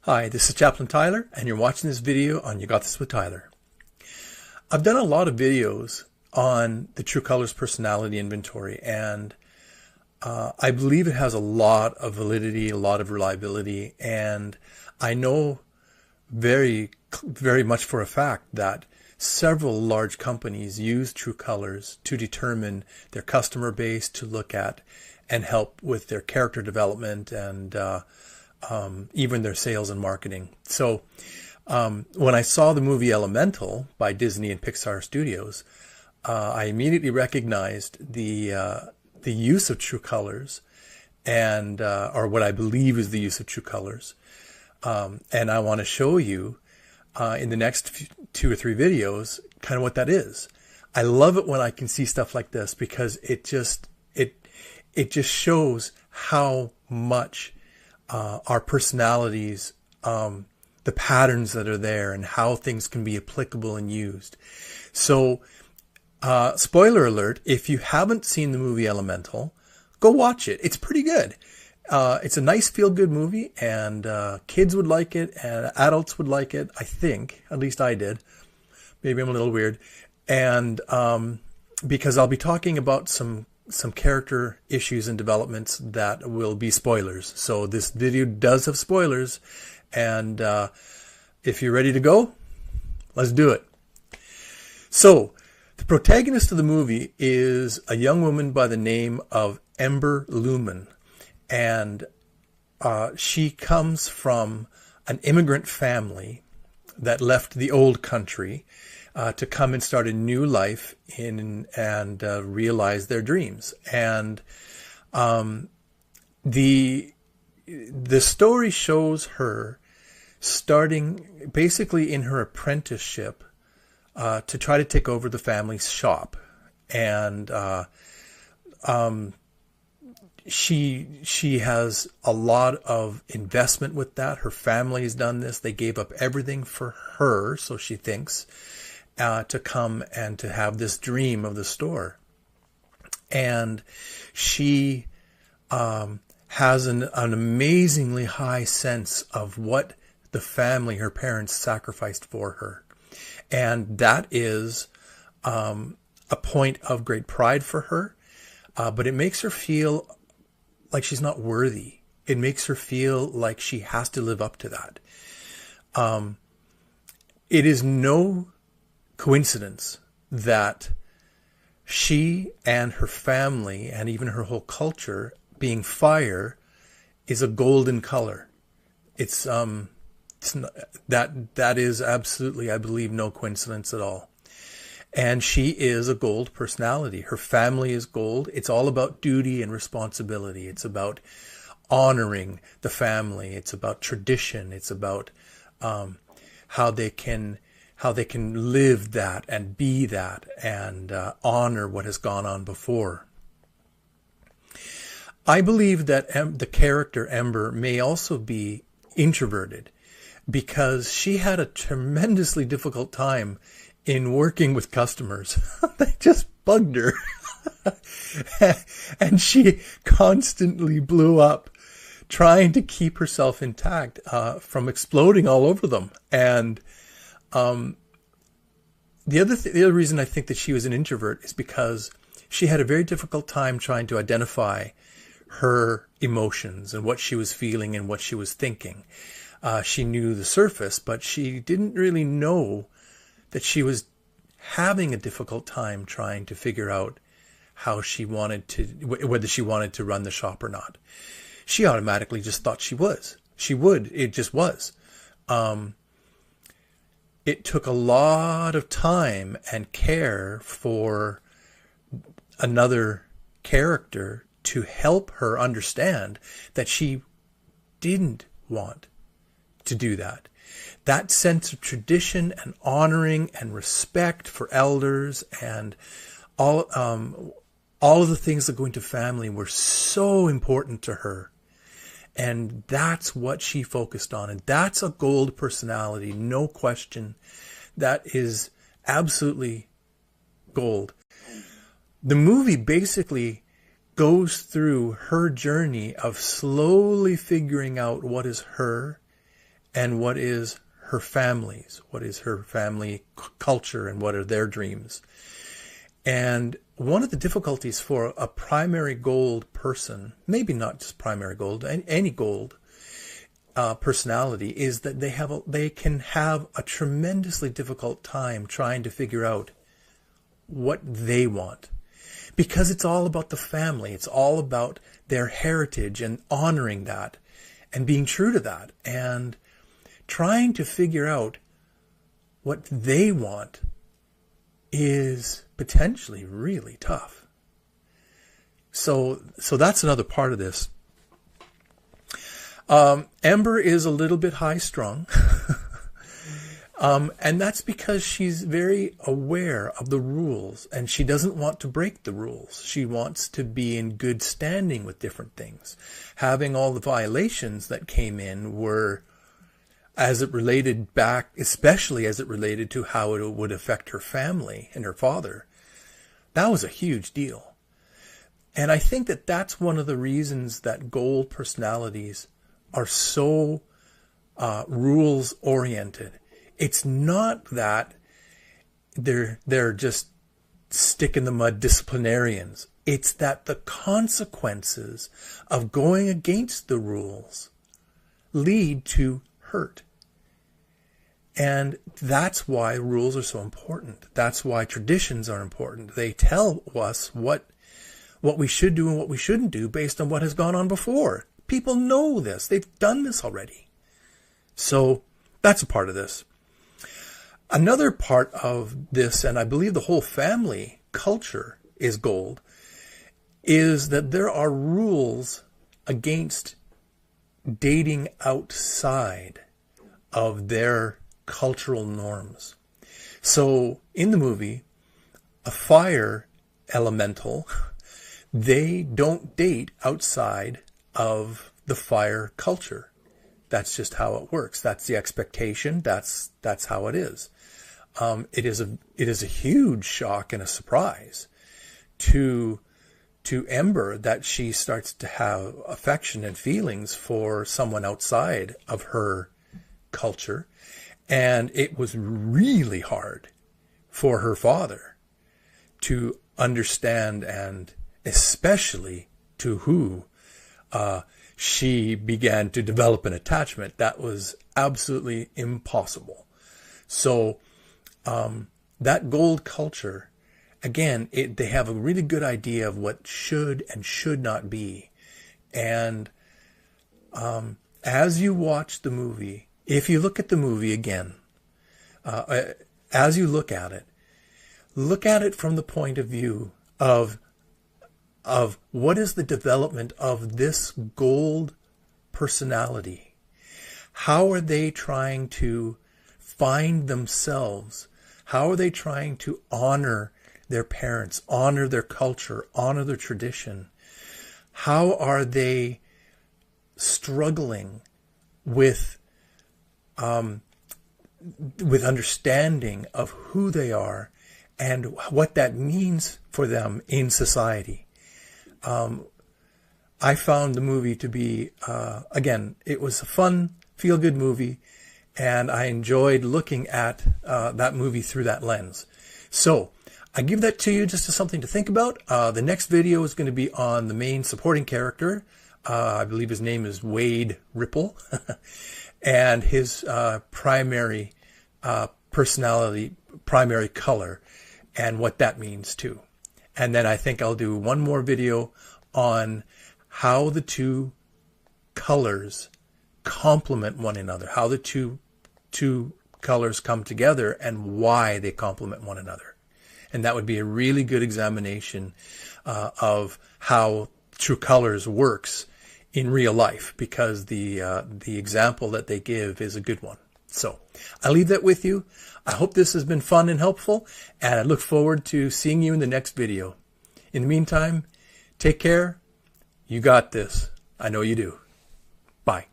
Hi, this is Chaplain Tyler, and you're watching this video on You Got This with Tyler. I've done a lot of videos on the True Colors personality inventory, and I believe it has a lot of validity, a lot of reliability, and I know very much for a fact that several large companies use True Colors to determine their customer base, to look at and help with their character development and even their sales and marketing. So when I saw the movie Elemental by Disney and Pixar Studios, I immediately recognized the use of True Colors, and or what I believe is the use of True Colors. And I want to show you in the next 2 or 3 videos kind of what that is. I love it when I can see stuff like this, because it just shows how much our personalities, the patterns that are there, and how things can be applicable and used. So, spoiler alert, if you haven't seen the movie Elemental, go watch it. It's pretty good. It's a nice feel-good movie, and kids would like it, and adults would like it, I think. At least I did. Maybe I'm a little weird. And because I'll be talking about some character issues and developments that will be spoilers. So this video does have spoilers, and if you're ready to go, let's do it. So the protagonist of the movie is a young woman by the name of Ember Lumen, and she comes from an immigrant family that left the old country to come and start a new life and realize their dreams. And the story shows her starting basically in her apprenticeship to try to take over the family's shop. And she has a lot of investment with that. Her family has done this. They gave up everything for her, so she thinks, to come and to have this dream of the store. And she has an amazingly high sense of what the family, her parents, sacrificed for her. And that is a point of great pride for her, but it makes her feel like she's not worthy. It makes her feel like she has to live up to that. It is no coincidence that she and her family, and even her whole culture, being fire, is a golden color. It's not, that is absolutely, I believe, no coincidence at all. And she is a gold personality. Her family is gold. It's all about duty and responsibility. It's about honoring the family. It's about tradition. It's about how they can live that and be that, and honor what has gone on before. I believe that the character Ember may also be introverted, because she had a tremendously difficult time in working with customers. They just bugged her. And she constantly blew up trying to keep herself intact from exploding all over them. And the other reason I think that she was an introvert is because she had a very difficult time trying to identify her emotions and what she was feeling and what she was thinking. She knew the surface, but she didn't really know that she was having a difficult time trying to figure out how she wanted to, whether she wanted to run the shop or not. She automatically just thought she was. She would. It just was. It took a lot of time and care for another character to help her understand that she didn't want to do that. That sense of tradition and honoring and respect for elders and all of the things that go into family were so important to her. And that's what she focused on. And that's a gold personality, no question. That is absolutely gold. The movie basically goes through her journey of slowly figuring out what is her and what is her family's, what is her family culture, and what are their dreams. And one of the difficulties for a primary gold person, maybe not just primary gold, any gold personality, is that they can have a tremendously difficult time trying to figure out what they want. Because it's all about the family. It's all about their heritage and honoring that and being true to that. And trying to figure out what they want is potentially really tough. So that's another part of this. Ember is a little bit high-strung. And that's because she's very aware of the rules, and she doesn't want to break the rules. She wants to be in good standing with different things. Having all the violations that came in were, as it related back, especially as it related to how it would affect her family and her father, that was a huge deal. And I think that that's one of the reasons that gold personalities are so rules-oriented. It's not that they're just stick-in-the-mud disciplinarians. It's that the consequences of going against the rules lead to hurt. And that's why rules are so important. That's why traditions are important. They tell us what we should do and what we shouldn't do based on what has gone on before. People know this. They've done this already. So that's a part of this. Another part of this, and I believe the whole family culture is gold, is that there are rules against dating outside of their cultural norms. So in the movie, a fire elemental, they don't date outside of the fire culture. That's just how it works. That's the expectation. That's how it is. It is a huge shock and a surprise to Ember that she starts to have affection and feelings for someone outside of her culture. And it was really hard for her father to understand, and especially to who she began to develop an attachment. That was absolutely impossible. So that gold culture, again, they have a really good idea of what should and should not be. And as you watch the movie, if you look at the movie again, as you look at it from the point of view of what is the development of this gold personality. How are they trying to find themselves? How are they trying to honor their parents, honor their culture, honor their tradition? How are they struggling with understanding of who they are and what that means for them in society? I found the movie to be, again, it was a fun, feel-good movie, and I enjoyed looking at that movie through that lens. So I give that to you just as something to think about. The next video is going to be on the main supporting character. I believe his name is Wade Ripple, and his primary personality, primary color, and what that means too. And then I think I'll do one more video on how the two colors complement one another, how the two colors come together and why they complement one another. And that would be a really good examination of how true colors works in real life, because the example that they give is a good one. So I leave that with you. I hope this has been fun and helpful, and I look forward to seeing you in the next video. In the meantime, take care. You got this. I know you do. Bye.